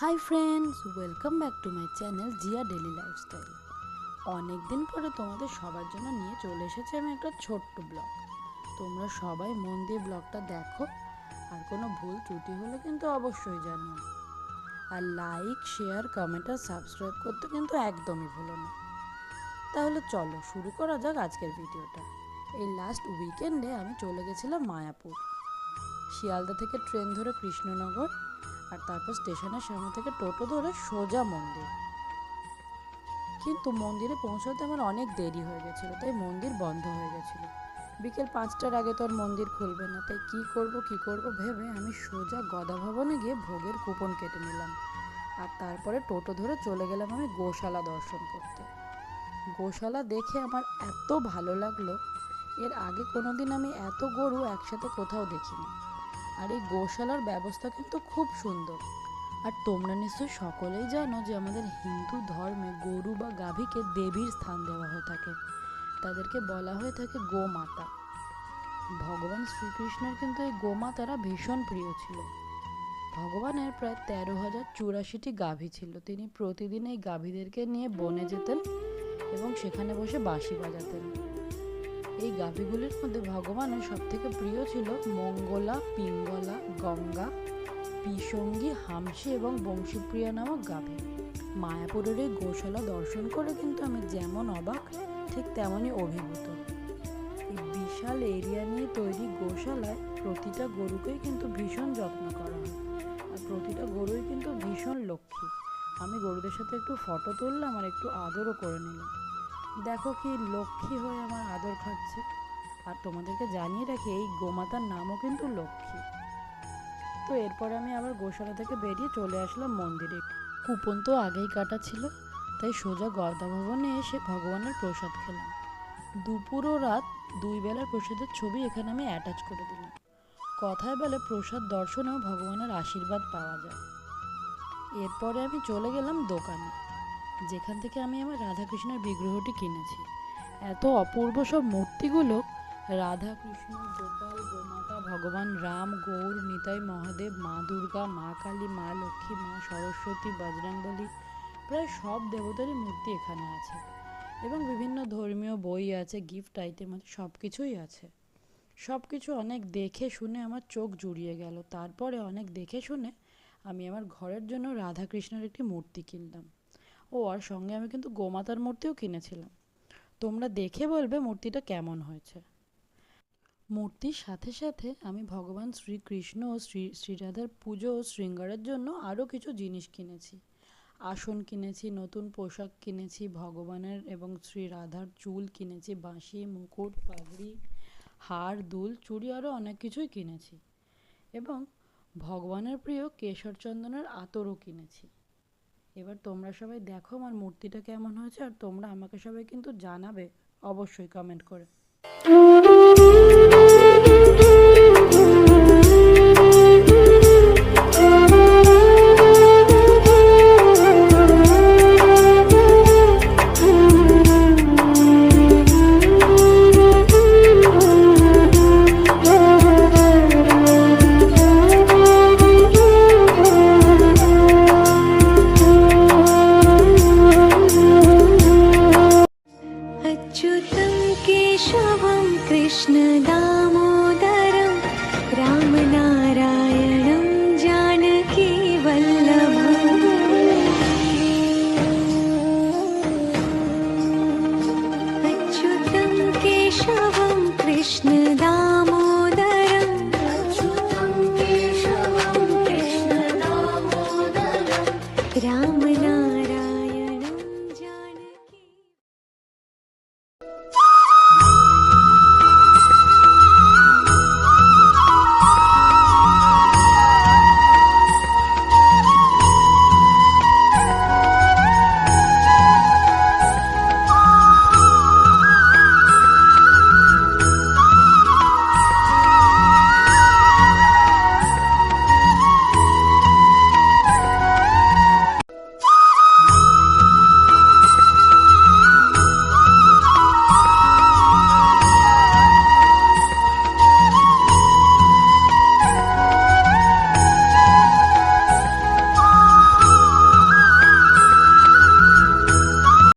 Hi friends, welcome back to my channel Zia daily lifestyle. অনেক দিন পরে তোমাদের সবার জন্য নিয়ে চলে এসেছি আমি একটা ছোট্ট ব্লগ। তোমরা সবাই মন দিয়ে ব্লগটা দেখো, আর কোনো ভুল ত্রুটি হলে কিন্তু অবশ্যই জানিও। আর লাইক, শেয়ার, কমেন্ট আর সাবস্ক্রাইব করতে কিন্তু একদমই ভুলো না। তাহলে চলো শুরু করা যাক আজকের ভিডিওটা। এই লাস্ট উইকেন্ডে আমি চলে গেছিলাম মায়াপুর। শিয়ালদা থেকে ট্রেন ধরে কৃষ্ণনগর, আর তারপর স্টেশনের সামনে থেকে টোটো ধরে সোজা মন্দির। কিন্তু মন্দিরে পৌঁছাতে আমার অনেক দেরি হয়ে গেছিলো, তাই মন্দির বন্ধ হয়ে গেছিলো। বিকেল 5টার আগে তো আর মন্দির খুলবে না, তাই কি করব ভেবে আমি সোজা গদা ভবনে গিয়ে ভোগের কুপন কেটে নিলাম। আর তারপরে টোটো ধরে চলে গেলাম আমি গোশালা দর্শন করতে। গোশালা দেখে আমার এত ভালো লাগলো, এর আগে কোনোদিন আমি এত গরু একসাথে কোথাও দেখিনি। আর এই গোশালার ব্যবস্থা কিন্তু খুব সুন্দর। আর তোমরা নিশ্চয়ই সকলেই জানো যে আমাদের হিন্দু ধর্মে গরু বা গাভীকে দেবীর স্থান দেওয়া হয়ে থাকে, তাদেরকে বলা হয়ে থাকে গোমাতা। ভগবান শ্রীকৃষ্ণের কিন্তু এই গোমাতারা ভীষণ প্রিয় ছিল। ভগবানের প্রায় 13,084টি গাভী ছিল। তিনি প্রতিদিন এই গাভীদেরকে নিয়ে বনে যেতেন এবং সেখানে বসে বাঁশি বাজাতেন। এই গাভীগুলির মধ্যে ভগবানের সবথেকে প্রিয় ছিল মঙ্গলা, পিঙ্গলা, গঙ্গা, পিসঙ্গী, হামসি এবং বংশীপ্রিয়া নামক গাভী। মায়াপুরের এই গোশালা দর্শন করে কিন্তু আমি যেমন অবাক, ঠিক তেমনই অভিভূত। এই বিশাল এরিয়া নিয়ে তৈরি গোশালায় প্রতিটা গরুকেই কিন্তু ভীষণ যত্ন করা হয়, আর প্রতিটা গরুই কিন্তু ভীষণ লক্ষ্মী। আমি গরুদের সাথে একটু ফটো তুললাম আর একটু আদরও করে নিলাম। দেখো কি লক্ষ্মী হয়ে আমার আদর খাচ্ছে। আর তোমাদেরকে জানিয়ে রাখি, এই গোমাতার নামও কিন্তু লক্ষ্মী। তো এরপরে আমি আবার গোশালা থেকে বেরিয়ে চলে আসলাম মন্দিরে। কুপন তো আগেই কাটা ছিল, তাই সোজা গদা ভবনে এসে ভগবানের প্রসাদ খেলাম। দুপুর ও রাত 2 বেলার প্রসাদের ছবি এখানে আমি অ্যাটাচ করে দিলাম। কথায় বলে প্রসাদ দর্শনেও ভগবানের আশীর্বাদ পাওয়া যায়। এরপরে আমি চলে গেলাম দোকানে, যেখান থেকে আমি আমার রাধাকৃষ্ণের বিগ্রহটি কিনেছি। এত অপূর্ব সব মূর্তিগুলো, রাধা, কৃষ্ণ, গোপাল, গোমাতা, ভগবান রাম, গৌর, নিতাই, মহাদেব, মা দুর্গা, মা কালী, মা লক্ষ্মী, মা সরস্বতী, বজরংবলী, প্রায় সব দেবতারই মূর্তি এখানে আছে। এবং বিভিন্ন ধর্মীয় বই আছে, গিফট আইটেম আছে, সব কিছুই আছে। সব কিছু অনেক দেখে শুনে আমার চোখ জুড়িয়ে গেল। তারপরে অনেক দেখে শুনে আমি আমার ঘরের জন্য রাধাকৃষ্ণের একটি মূর্তি কিনলাম। আর সঙ্গে আমি কিন্তু গোমাতার মূর্তিও কিনেছিলাম। তোমরা দেখে বলবে মূর্তিটা কেমন হয়েছে। মূর্তির সাথে সাথে আমি ভগবান শ্রীকৃষ্ণ ও শ্রীরাধার পুজো ও শৃঙ্গারের জন্য আরও কিছু জিনিস কিনেছি। আসন কিনেছি, নতুন পোশাক কিনেছি, ভগবানের এবং শ্রীরাধার চুল কিনেছি, বাঁশি, মুকুট, পাগড়ি, হার, দুল, চুড়ি, আরও অনেক কিছুই কিনেছি। এবং ভগবানের প্রিয় কেশর চন্দনের আতরও কিনেছি। এবার তোমরা সবাই দেখো আমার মূর্তিটা কেমন হয়েছে, আর তোমরা আমাকে সবাই কিন্তু জানাবে অবশ্যই কমেন্ট করে। केशवं कृष्ण दामोदरं रामनारायणं जानकी वल्लभम् अच्युतं केशवं कृष्ण दामोदरं राम